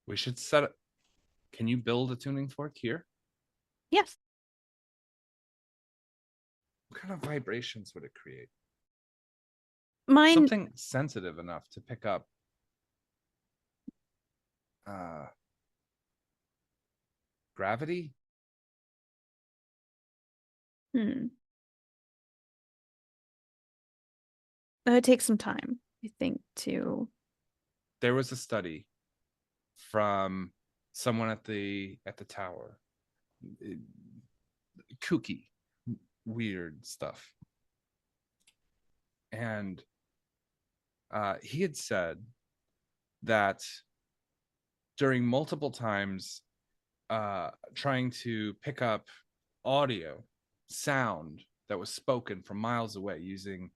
We should set it. Can you build a tuning fork here? Yes. What kind of vibrations would it create? Mine. Something sensitive enough to pick up gravity? It would take some time, I think, to. There was a study from someone at the tower. Kooky, weird stuff. And he had said that during multiple times trying to pick up audio, sound that was spoken from miles away using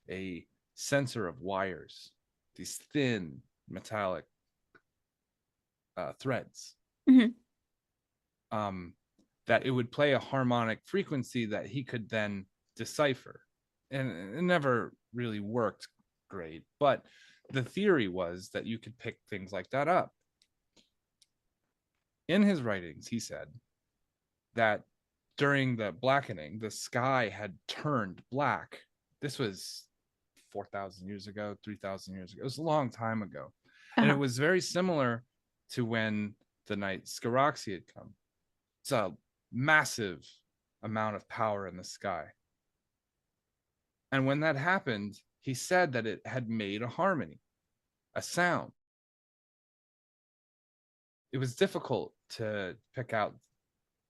a sensor of wires, these thin metallic threads, that it would play a harmonic frequency that he could then decipher. And it never really worked great, but the theory was that you could pick things like that up. In his writings, he said that during the blackening, the sky had turned black. This was 4,000 years ago, 3,000 years ago. It was a long time ago. And it was very similar to when the night Skaraxi had come. It's a massive amount of power in the sky. And when that happened, he said that it had made a harmony, a sound. It was difficult to pick out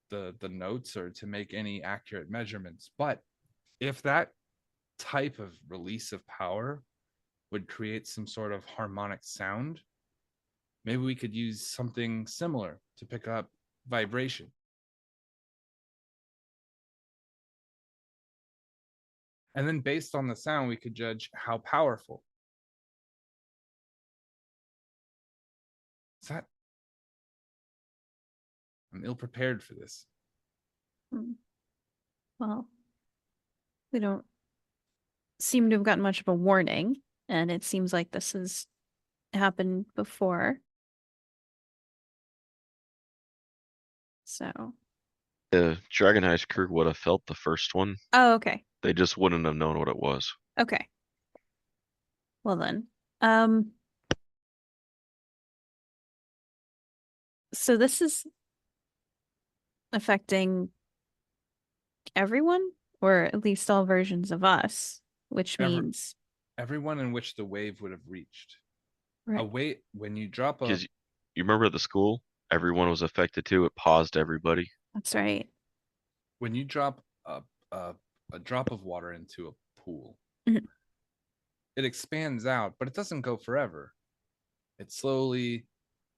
the notes or to make any accurate measurements. But if that type of release of power would create some sort of harmonic sound, maybe we could use something similar to pick up vibration. And then based on the sound, we could judge how powerful. Is that? I'm ill prepared for this. Well, we don't seem to have gotten much of a warning, and it seems like this has happened before. So. The Dragon Heist crew would have felt the first one. Oh, okay. They just wouldn't have known what it was. Okay. Well then. So this is affecting everyone, or at least all versions of us, which means everyone in which the wave would have reached. Right. A wave, when you drop a. Because you remember at the school, everyone was affected too. It paused everybody. That's right. when you drop a drop of water into a pool, Mhm. it expands out, but it doesn't go forever. It slowly,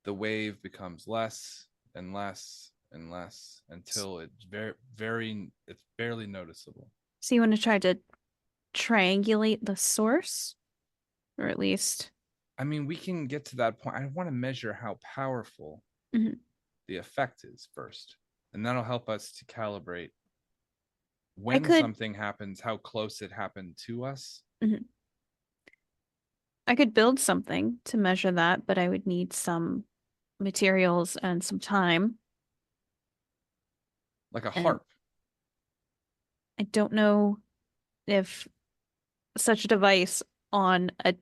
the wave becomes less and less and less until it's it's barely noticeable. So you want to try to triangulate the source, or at least. I mean, we can get to that point. I want to measure how powerful Mhm. the effect is first, and that'll help us to calibrate I when could. something happens, how close it happened to us. Mhm. I could build something to measure that, but I would need some materials and some time. Like a And harp. I don't know if such a device on a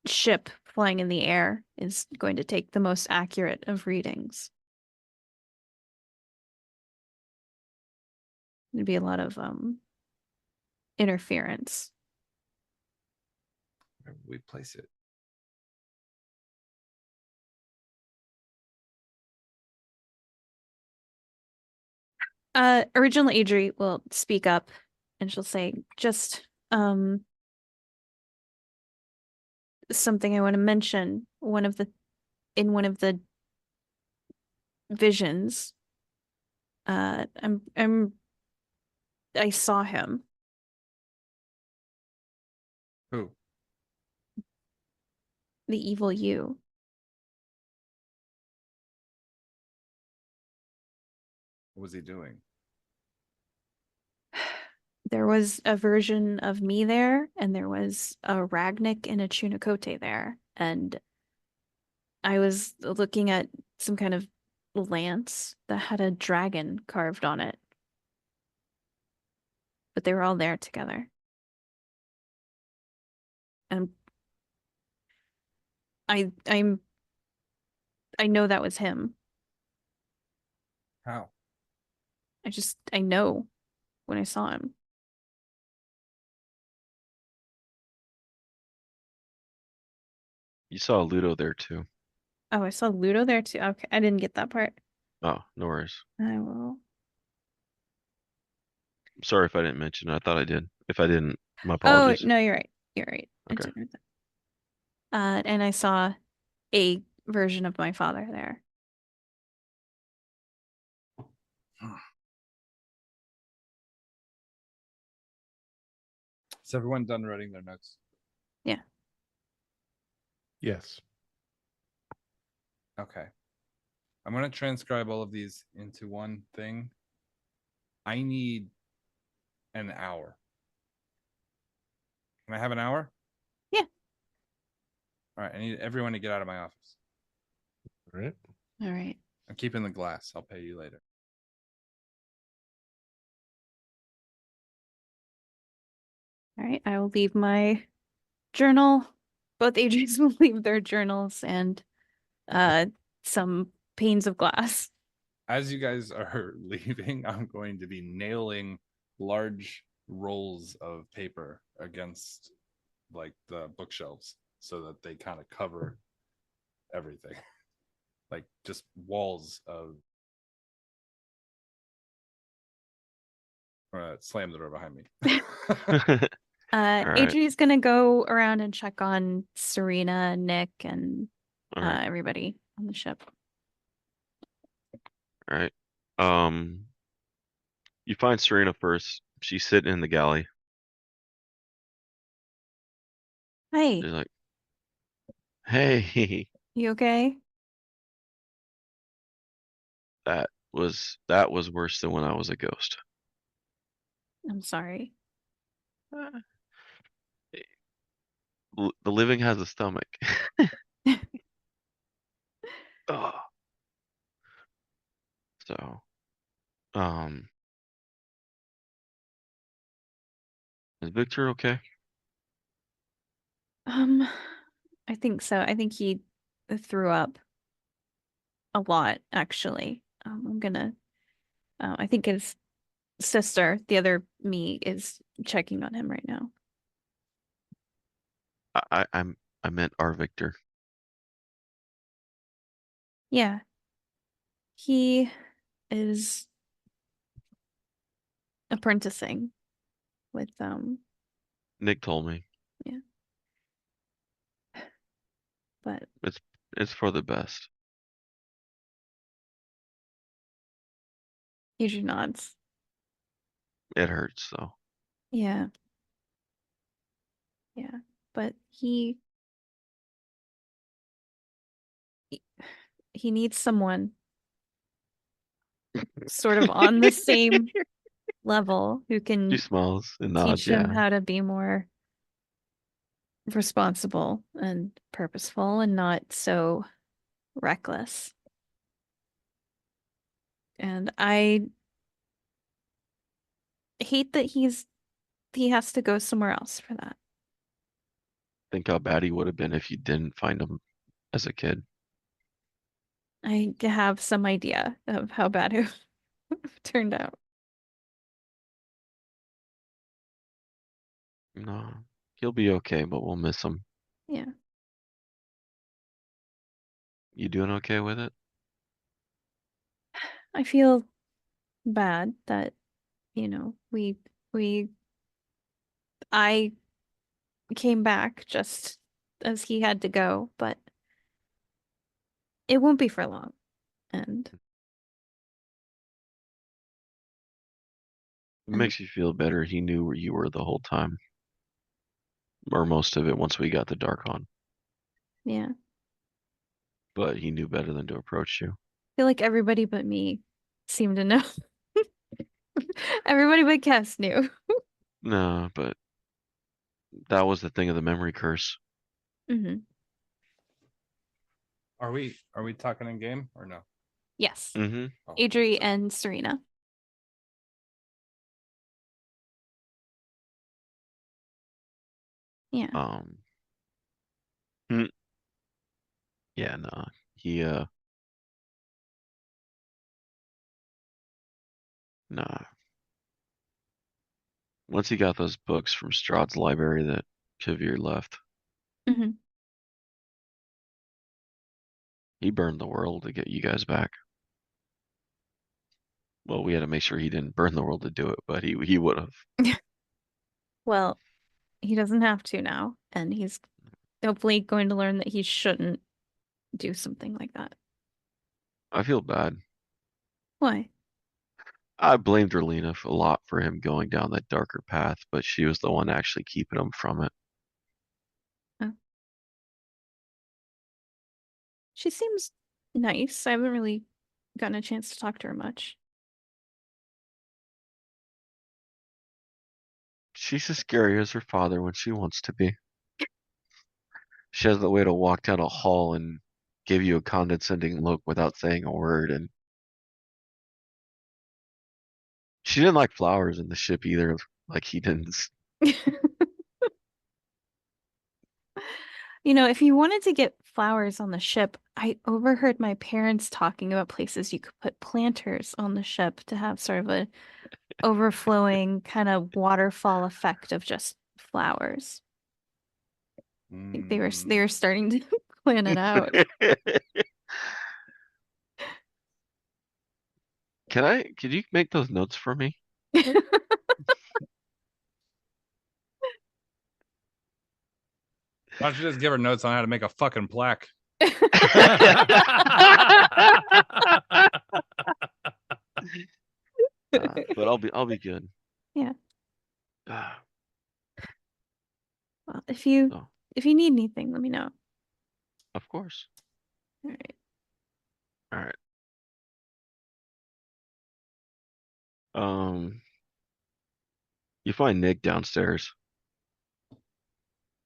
ship flying in the air is going to take the most accurate of readings. There'd be a lot of interference. Where would we place it? Original Adri will speak up and she'll say, just something I want to mention. In one of the visions, I saw him, Who? the evil you. What was he doing? There was a version of me there, and there was a Ragnik and a Chunikote there. And I was looking at some kind of lance that had a dragon carved on it. But they were all there together. And I I'm I know that was him. How? I know when I saw him. You saw Ludo there too. Oh, I saw Ludo there too. Okay, I didn't get that part. Oh, no worries. I will. I'm sorry if I didn't mention it. I thought I did. If I didn't, my Oh, apologies. no, you're right. You're right. I Okay. didn't know that. And I saw a version of my father there. Is everyone done writing their notes? Yeah. Yes. Okay. I'm going to transcribe all of these into one thing. I need an hour. Can I have an hour? Yeah. All right. I need everyone to get out of my office. All right. All right. I'm keeping the glass. I'll pay you later. All right. I will leave my journal. Both ages will leave their journals and uh some panes of glass. As you guys are leaving, I'm going to be nailing large rolls of paper against like the bookshelves so that they kind of cover everything. Like just walls of slam the door behind me. All right. Adri's gonna go around and check on Serena, Nick, and All right. everybody on the ship. All right. Um, you find Serena first. She's sitting in the galley. Hey, She's like, "Hey, you okay? that was worse than when I was a ghost." I'm sorry. Uh, the living has a stomach. Oh, so, um, is Victor okay? Um, I think so. I think he threw up a lot, actually. I'm gonna. I think his sister, the other me, is checking on him right now. I meant our Victor. Yeah, he is apprenticing with Nick told me but it's for the best. Adrian nods. It hurts though. Yeah. Yeah. But he needs someone sort of on the same level who She can smiles and nods. teach him Yeah, how to be more responsible and purposeful and not so reckless. And I hate that he has to go somewhere else for that. think how bad he would have been if you didn't find him as a kid. I have some idea of how bad it turned out. No, he'll be okay, but we'll miss him. Yeah. You doing okay with it? I feel bad that, you know, we I came back just as he had to go, but it won't be for long. And It makes you feel better. He knew where you were the whole time, or most of it once we got the dark on. yeah, But he knew better than to approach you. I feel like everybody but me seemed to know. Everybody but Cass knew. No, but that was the thing of the memory curse. Hmm. Are we talking in game or no? Yes. Mm-hmm. Oh, Adri sorry. and Serena. Yeah. Hmm, yeah, no. He nah. Once he got those books from Strahd's library that Kavir left, Hmm. he burned the world to get you guys back. Well, we had to make sure he didn't burn the world to do it, but he would have. Well, he doesn't have to now, and he's hopefully going to learn that he shouldn't do something like that. I feel bad. Why? I blamed Erlina a lot for him going down that darker path, but she was the one actually keeping him from it. Oh. She seems nice. I haven't really gotten a chance to talk to her much. She's as scary as her father when she wants to be. She has the way to walk down a hall and give you a condescending look without saying a word, and she didn't like flowers in the ship either, like he didn't. You know, if you wanted to get flowers on the ship, I overheard my parents talking about places you could put planters on the ship to have sort of a overflowing kind of waterfall effect of just flowers. I think they were starting to plan it out. Could you make those notes for me? Why don't you just give her notes on how to make a fucking plaque? But I'll be good. Yeah. Ah, Well, so, if you need anything, let me know. of course. All right. All right. Um, you find Nick downstairs.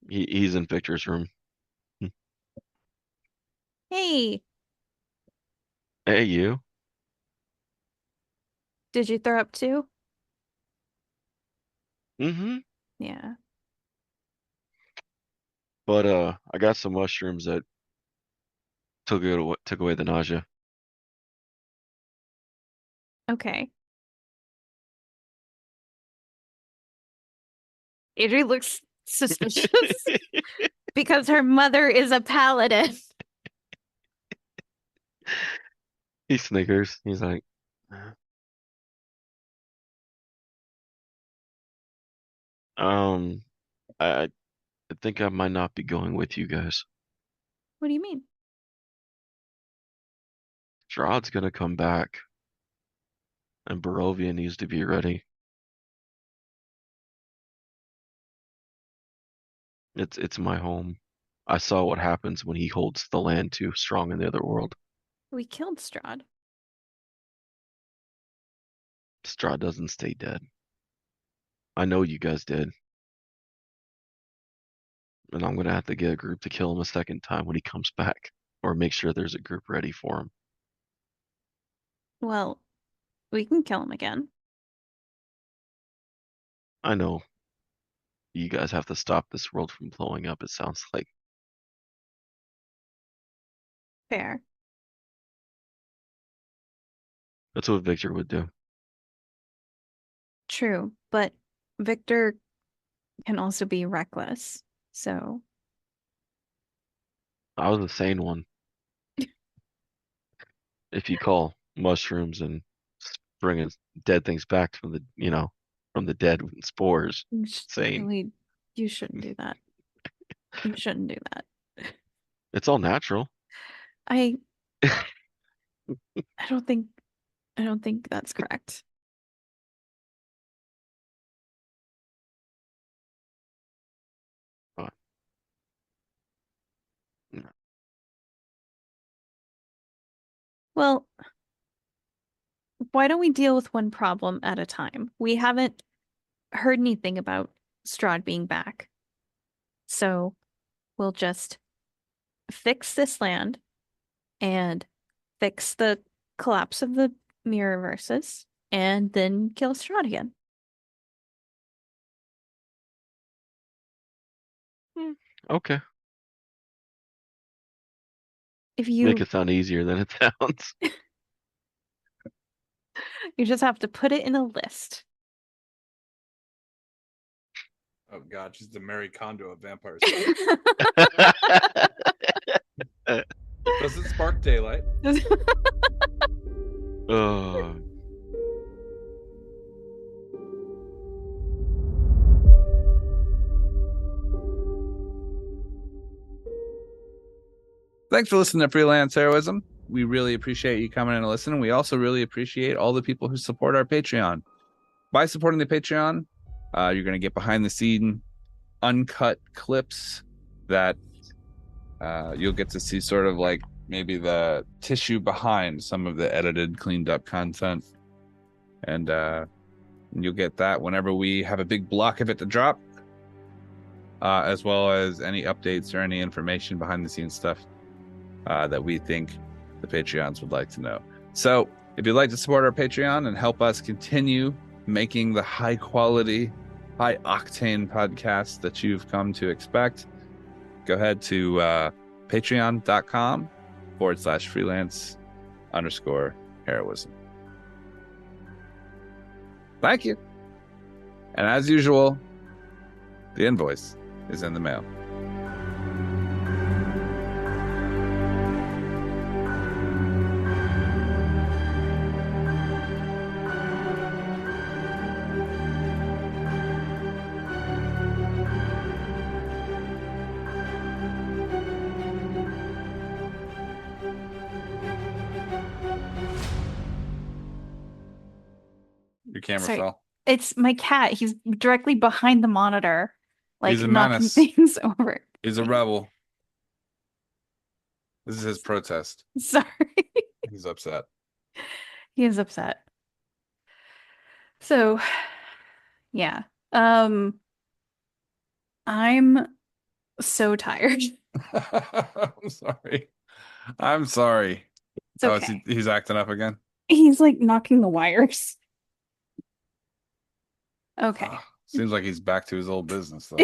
He's in Victor's room. Hey, Hey, you. did you throw up too? Mm-hmm. Yeah. But I got some mushrooms that took away the nausea. Okay. Adri looks suspicious because her mother is a paladin. He snickers. He's like, "Uh, Um, I think I might not be going with you guys. What do you mean? Strahd's gonna come back, and Barovia needs to be ready. It's my home. I saw what happens when he holds the land too strong in the other world. We killed Strahd. Strahd doesn't stay dead. I know you guys did. And I'm gonna have to get a group to kill him a second time when he comes back. Or make sure there's a group ready for him. Well, we can kill him again. I know you guys have to stop this world from blowing up, it sounds like. Fair. That's what Victor would do. True, but Victor can also be reckless. So, I was the sane one. If you call mushrooms and bringing dead things back from from the dead with spores, sane. really, you shouldn't do that. You shouldn't do that. It's all natural. I I don't think that's correct. But, no. Well, why don't we deal with one problem at a time? We haven't heard anything about Strahd being back. So we'll just fix this land and fix the collapse of the mirrorverses and then kill Strahd again. Okay. If Make you it sound easier than it sounds. you just have to put it in a list. Oh god, she's the Mary Kondo of vampires. Does it spark daylight? Oh. Thanks for listening to Freelance Heroism. We really appreciate you coming in and listening. We also really appreciate all the people who support our Patreon. By supporting the Patreon, you're going to get behind the scene uncut clips that you'll get to see sort of like maybe the tissue behind some of the edited, cleaned up content. And you'll get that whenever we have a big block of it to drop, as well as any updates or any information behind the scenes stuff that we think the Patreons would like to know. So if you'd like to support our Patreon and help us continue making the high quality, high octane podcast that you've come to expect, go ahead to patreon.com/freelance_heroism. Thank you. And as usual, the invoice is in the mail. Your camera Sorry. fell. It's my cat. He's directly behind the monitor, like He's a knocking menace. things over. He's a rebel. This is his protest. Sorry. He's upset. He is upset. So, yeah. I'm so tired. I'm sorry. I'm sorry. It's okay. He's acting up again. He's like knocking the wires. Okay. Seems like he's back to his old business though.